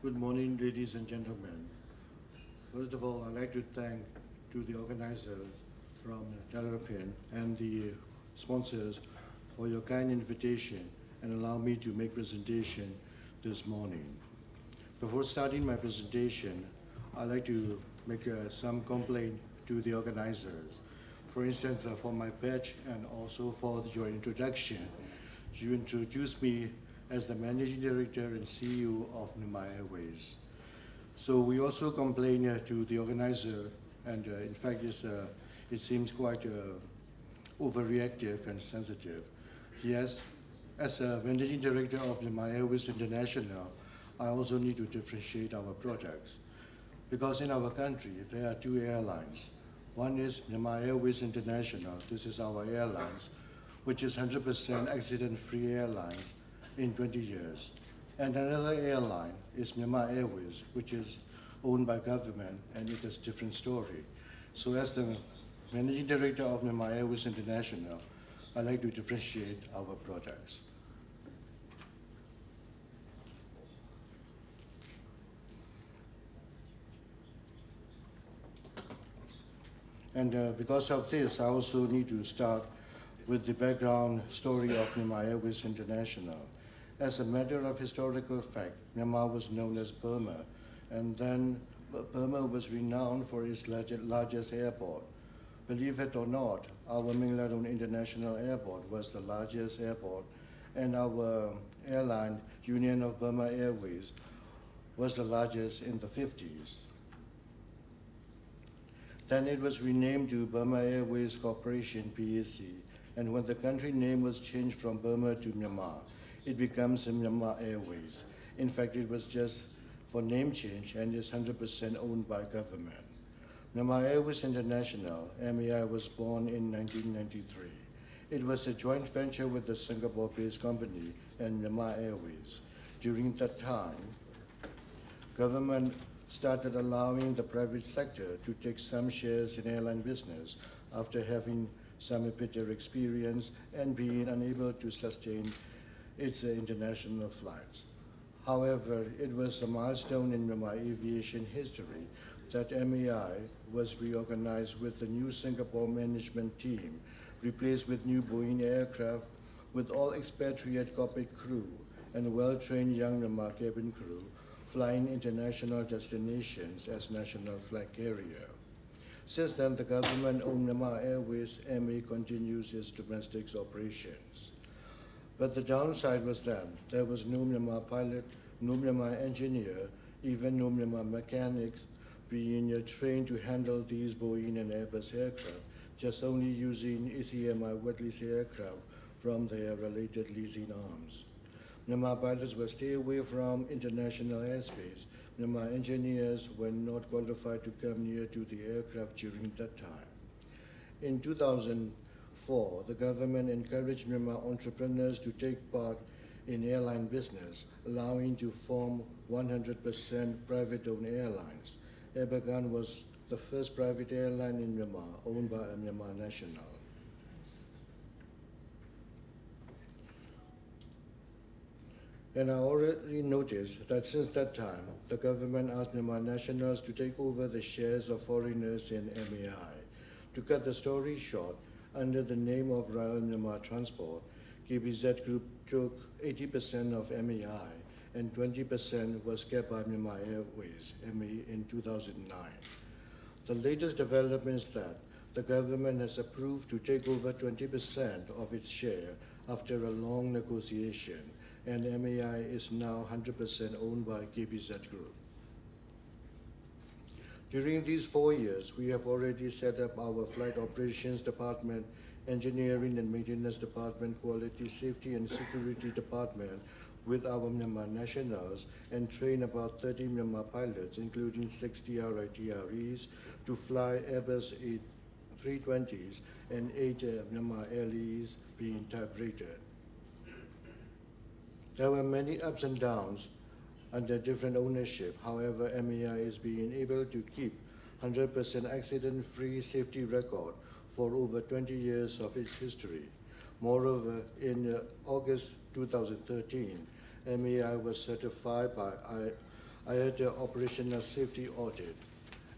Good morning, ladies and gentlemen. First of all, I'd like to thank to the organizers from Teleropian and the sponsors for your kind invitation and allow me to make presentation this morning. Before starting my presentation, I'd like to make some complaint to the organizers. For instance, for my badge and also for your introduction, you introduced me as the Managing Director and CEO of Myanmar Airways. So we also complain to the organizer, and in fact, it seems quite overreactive and sensitive. Yes, as a Managing Director of Myanmar Airways International, I also need to differentiate our products. Because in our country, there are two airlines. One is Myanmar Airways International. This is our airlines, which is 100% accident-free airlines in 20 years. And another airline is Myanmar Airways, which is owned by government, and it is a different story. So as the Managing Director of Myanmar Airways International, I like to differentiate our products. And because of this, I also need to start with the background story of Myanmar Airways International. As a matter of historical fact, Myanmar was known as Burma, and then Burma was renowned for its largest airport. Believe it or not, our Mingladon International Airport was the largest airport, and our airline, Union of Burma Airways, was the largest in the 50s. Then it was renamed to Burma Airways Corporation, PAC, and when the country name was changed from Burma to Myanmar, it becomes Myanmar Airways. In fact, it was just for name change and is 100% owned by government. Myanmar Airways International, MAI, was born in 1993. It was a joint venture with the Singapore-based company and Myanmar Airways. During that time, government started allowing the private sector to take some shares in airline business after having some bitter experience and being unable to sustain its international flights. However, it was a milestone in Myanmar aviation history that MAI was reorganized with a new Singapore management team, replaced with new Boeing aircraft with all expatriate cockpit crew and well-trained young Myanmar cabin crew flying international destinations as national flag carrier. Since then, the government-owned Myanmar Airways MA continues its domestic operations. But the downside was that there was no Myanmar pilot, no Myanmar engineer, even no Myanmar mechanics being trained to handle these Boeing and Airbus aircraft, just only using ACMI wet lease aircraft from their related leasing arms. Myanmar pilots were stay away from international airspace. Myanmar engineers were not qualified to come near to the aircraft during that time. In 2004, the government encouraged Myanmar entrepreneurs to take part in airline business, allowing to form 100% private-owned airlines. Airbagan was the first private airline in Myanmar, owned by a Myanmar national. And I already noticed that since that time, the government asked Myanmar nationals to take over the shares of foreigners in MAI. To cut the story short, under the name of Royal Myanmar Transport, KBZ Group took 80% of MAI and 20% was kept by Myanmar Airways, MA, in 2009. The latest development is that the government has approved to take over 20% of its share after a long negotiation, and MAI is now 100% owned by KBZ Group. During these 4 years, we have already set up our flight operations department, engineering and maintenance department, quality, safety and security department with our Myanmar nationals and train about 30 Myanmar pilots, including 60 RITREs, to fly Airbus A320s and 8 Myanmar LEs being type rated. There were many ups and downs under different ownership. However, MAI is being able to keep 100% accident-free safety record for over 20 years of its history. Moreover, in August 2013, MAI was certified by I had an operational safety audit.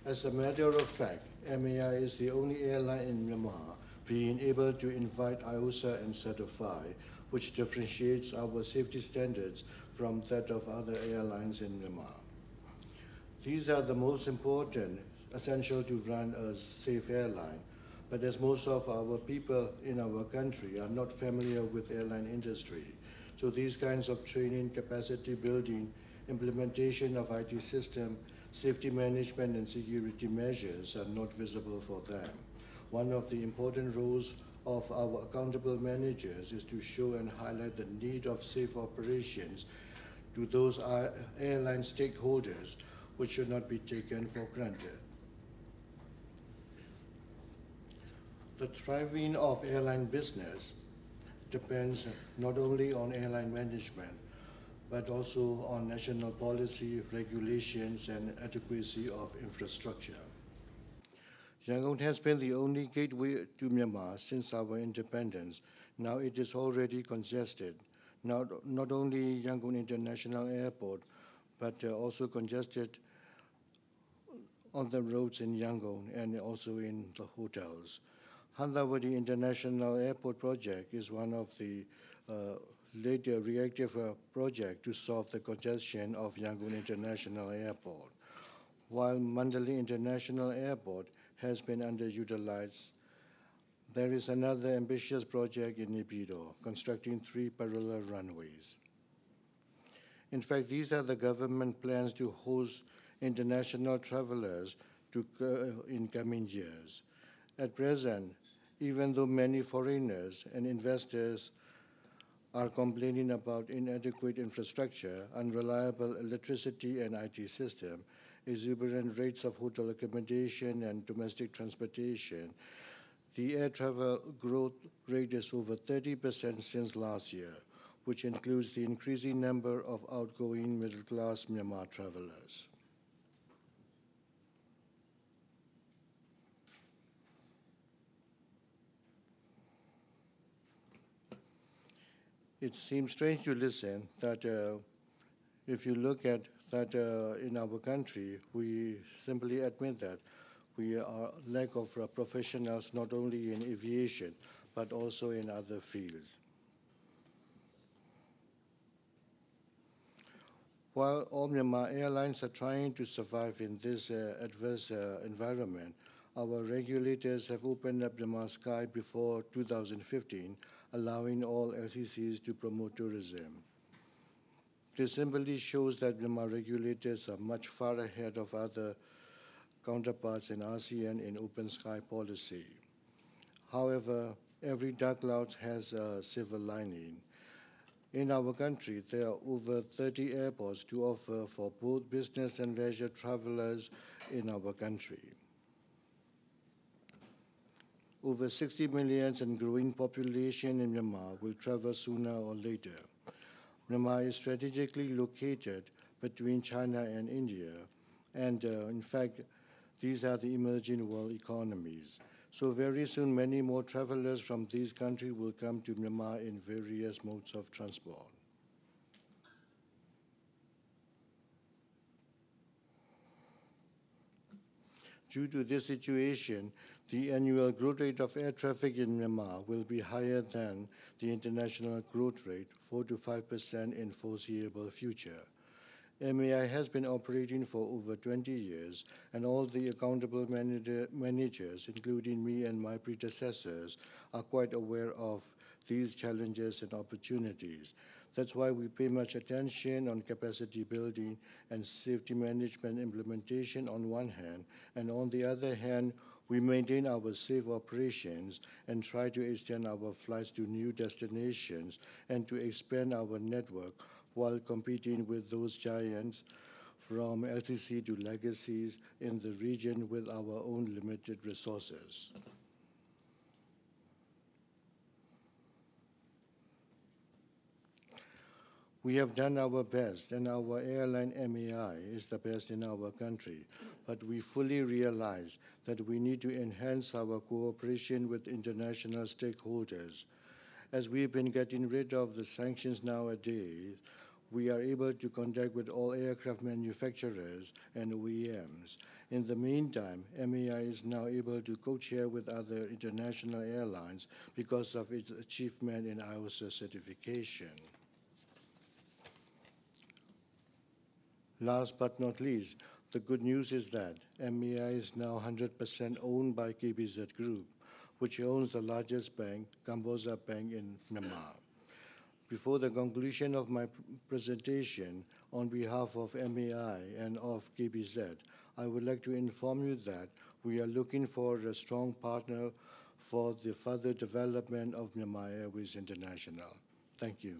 As a matter of fact, MAI is the only airline in Myanmar being able to invite IOSA and certify, which differentiates our safety standards from that of other airlines in Myanmar. These are the most important, essential to run a safe airline. But as most of our people in our country are not familiar with airline industry, so these kinds of training, capacity building, implementation of IT system, safety management and security measures are not visible for them. One of the important roles of our accountable managers is to show and highlight the need of safe operations to those airline stakeholders, which should not be taken for granted. The thriving of airline business depends not only on airline management, but also on national policy, regulations, and adequacy of infrastructure. Yangon has been the only gateway to Myanmar since our independence. Now it is already congested. Not only Yangon International Airport, but also congested on the roads in Yangon and also in the hotels. Handawadi International Airport project is one of the later reactive project to solve the congestion of Yangon International Airport. While Mandalay International Airport has been underutilized, there is another ambitious project in Naypyidaw, constructing 3 parallel runways. In fact, these are the government plans to host international travelers in coming years. At present, even though many foreigners and investors are complaining about inadequate infrastructure, unreliable electricity and IT system, exuberant rates of hotel accommodation and domestic transportation, the air travel growth rate is over 30% since last year, which includes the increasing number of outgoing middle-class Myanmar travelers. It seems strange to listen that if you look at that in our country, we simply admit that we are lack of professionals not only in aviation, but also in other fields. While all Myanmar airlines are trying to survive in this adverse environment, our regulators have opened up Myanmar sky before 2015, allowing all LCCs to promote tourism. This simply shows that Myanmar regulators are much far ahead of other counterparts in ASEAN in open sky policy. However, every dark cloud has a silver lining. In our country, there are over 30 airports to offer for both business and leisure travelers in our country. Over 60 million and growing population in Myanmar will travel sooner or later. Myanmar is strategically located between China and India, and in fact, these are the emerging world economies. So very soon, many more travelers from these countries will come to Myanmar in various modes of transport. Due to this situation, the annual growth rate of air traffic in Myanmar will be higher than the international growth rate, 4 to 5% in foreseeable future. MAI has been operating for over 20 years, and all the accountable managers, including me and my predecessors, are quite aware of these challenges and opportunities. That's why we pay much attention on capacity building and safety management implementation on one hand, and on the other hand, we maintain our safe operations and try to extend our flights to new destinations and to expand our network while competing with those giants from LCC to legacies in the region with our own limited resources. We have done our best, and our airline MAI is the best in our country, but we fully realize that we need to enhance our cooperation with international stakeholders. As we've been getting rid of the sanctions nowadays, we are able to contact with all aircraft manufacturers and OEMs. In the meantime, MAI is now able to co-chair with other international airlines because of its achievement in IOSA certification. Last but not least, the good news is that MAI is now 100% owned by KBZ Group, which owns the largest bank, Kamboja Bank in Myanmar. Before the conclusion of my presentation, on behalf of MAI and of KBZ, I would like to inform you that we are looking for a strong partner for the further development of Myanmar Airways International. Thank you.